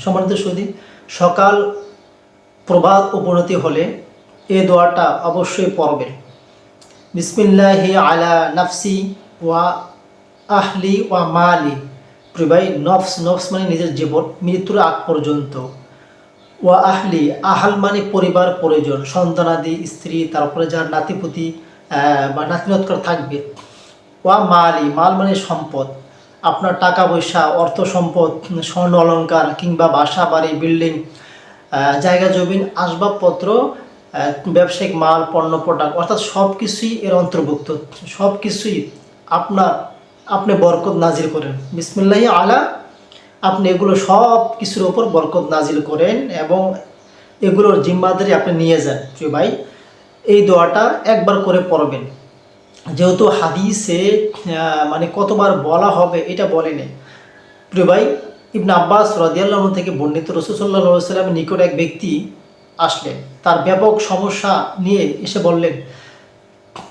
সম্মানিত সুধী, সকাল প্রভাত উপনতি হলে এই দোয়াটা অবশ্যই পড়বেন। বিসমিল্লাহি আলা নাফসি ওয়া আহলি ওয়া মালি। ভাই, নফস নফস মানে নিজের জীবন, মৃত্যুর আগ পর্যন্ত। ওয়া আহলি, আহাল মানে পরিবার পরিজন, সন্তানাদি, স্ত্রী, তারপরে যার নাতিপুতি বা নাতিনৎকর থাকবে। ওয়া মালি, মাল মানে সম্পদ, আপনার টাকা পয়সা, অর্থ সম্পদ, স্বর্ণ অলংকার কিংবা বাসা বাড়ি বিল্ডিং, জায়গা জমিন, আসবাবপত্র, ব্যবসায়িক মাল, পণ্য প্রোডাক্ট, অর্থাৎ সব কিছুই এর অন্তর্ভুক্ত। সব কিছুই আপনি বরকত নাজিল করেন। বিসমিল্লাহি আলা, আপনি এগুলো সব কিছুর ওপর বরকত নাজিল করেন এবং এগুলোর জিম্মাদারি আপনি নিয়ে যান। প্রিয় ভাই, এই দোয়াটা একবার করে পড়বেন। যেহেতু হাদিসে মানে কতবার বলা হবে এটা বলেনি। প্রিয় ভাই, ইবনে আব্বাস রাদিয়াল্লাহু থেকে বর্ণিত, রাসূল সাল্লাল্লাহু আলাইহি ওয়াসাল্লামের নিকট এক ব্যক্তি আসলেন। তার ব্যাপক সমস্যা নিয়ে এসে বললেন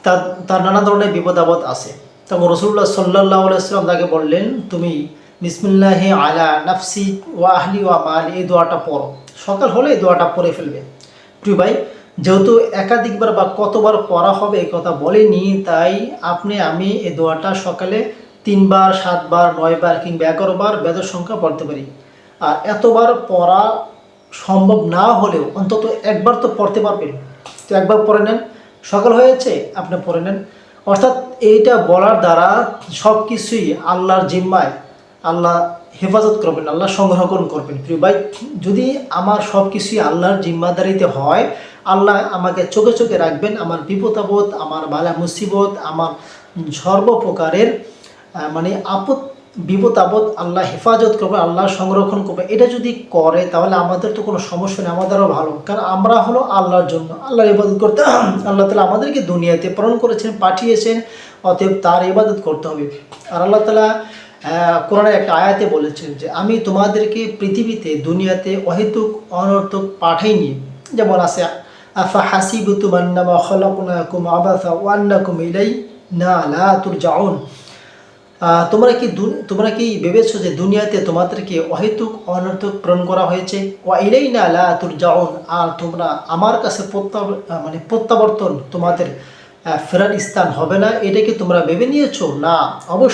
তার তার নানা ধরনের বিপদ আপদ আছে। তখন রাসূলুল্লাহ সাল্লাল্লাহু আলাইহি ওয়াসাল্লাম তাকে বললেন, তুমি বিসমিল্লাহি আলা নাফসি ওয়া আহলি ওয়া মালি এই দোয়াটা পড়ো। সকাল হলে এই দোয়াটা পড়ে ফেলবে। প্রিয় ভাই, যেহেতু একাধিকবার বা কতবার পড়া হবে এই কথা বলেনি, তাই আমি এই দোয়াটা সকালে 3 বার, 7 বার, 9 বার কিংবা 11 বার বেজর সংখ্যা পড়তে পারি। আর এতবার পড়া সম্ভব না হলেও অন্তত একবার তো পড়তে পারবেন। তো একবার পড়ে নেন, সকাল হয়েছে আপনি পড়ে নেন। অর্থাৎ এইটা বলার দ্বারা সব কিছুই আল্লাহর জিম্মায়, আল্লাহ হেফাজত করবেন, আল্লাহ সংরক্ষণ করবেন। প্রিয় ভাই, যদি আমার সব কিছুই আল্লাহর জিম্মাদারিতে হয়, আল্লাহ আমাকে চোখে চোখে রাখবেন। আমার বিপদ আপদ, আমার বালা মুসিবত, আমার সর্বপ্রকারের মানে বিপদ আপদ আল্লাহ হেফাজত করবে, আল্লাহ সংরক্ষণ করবে। এটা যদি করে তাহলে আমাদের তো কোনো সমস্যা নেই, আমাদেরও ভালো। কারণ আমরা হলো আল্লাহর জন্য, আল্লাহর ইবাদত করতে আল্লাহ তাআলা আমাদেরকে দুনিয়াতে প্রেরণ করেছেন, পাঠিয়েছেন। অতএব তার ইবাদত করতে হবে। আর আল্লাহ তাআলা কোরআনের একটা আয়াতে বলেছেন যে আমি তোমাদেরকে পৃথিবীতে দুনিয়াতে অহেতুক অনর্থক পাঠাইনি। যেমন আছে, আফা হাসিবতুম আন্নামা খালাকনাকুম আবাসা ওয়া আন্নাকুম ইলাইনা লা তুরজাউন। তোমরা কি ভেবেছো যে দুনিয়াতে তোমাদেরকে অহেতুক অনর্থক প্রেরণ করা হয়েছে? ওয়া ইলাইনা লা তুরজাউন, আর তোমরা আমার কাছে প্রত্যাবর্তন, তোমাদের ফেরার স্থান হবে না, এটা কি তোমরা ভেবে নিয়েছো? না, অবশ্যই